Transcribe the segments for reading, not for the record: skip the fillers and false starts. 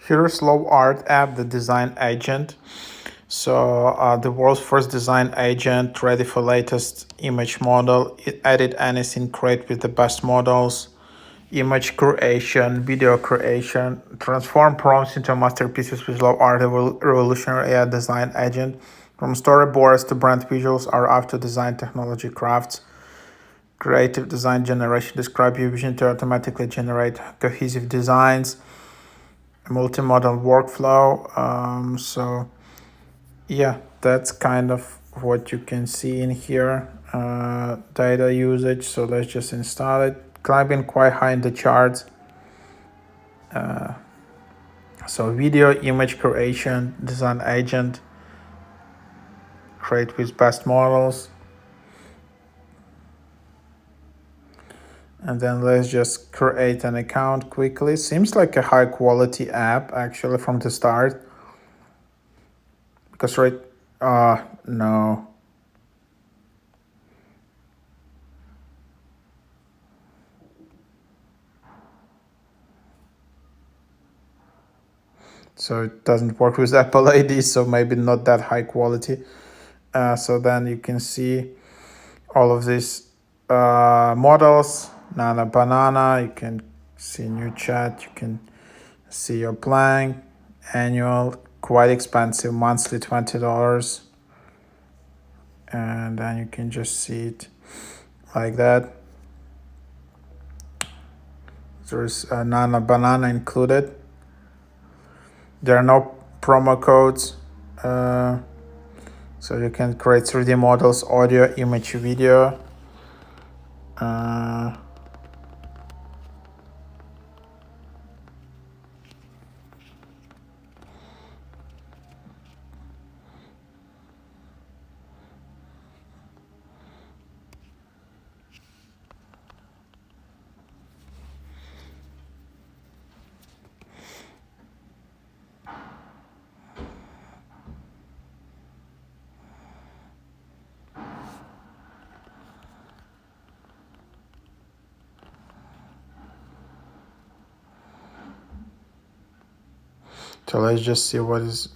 Here's Lovart app, the design agent. So the world's first design agent, ready for latest image model. Edit anything, create with the best models, image creation, video creation, transform prompts into masterpieces with Lovart, a revolutionary AI design agent. From storyboards to brand visuals, our after design technology crafts. Creative design generation, describe your vision to automatically generate cohesive designs. Multimodal workflow. So yeah, that's kind of what you can see in here. Data usage. So let's just install it. Climbing quite high in the charts. So video, image creation, design agent, create with best models. And then let's just create an account quickly. Seems like a high quality app actually from the start. Because no. So it doesn't work with Apple ID, so maybe not that high quality. So then you can see all of these models. Nana Banana, you can see new chat, you can see your plan, annual, quite expensive, monthly $20. And then you can just see it like that. There's Nana Banana included. There are no promo codes. So you can create 3D models, audio, image, video. So let's just see what is.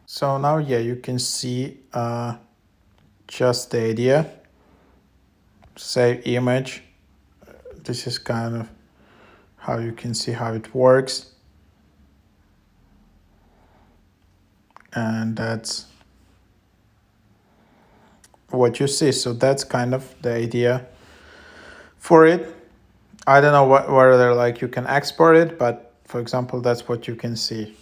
So now, yeah, you can see just the idea. Save image. This is kind of how you can see how it works. And that's what you see. So that's kind of the idea for it. I don't know whether like you can export it, but for example, that's what you can see.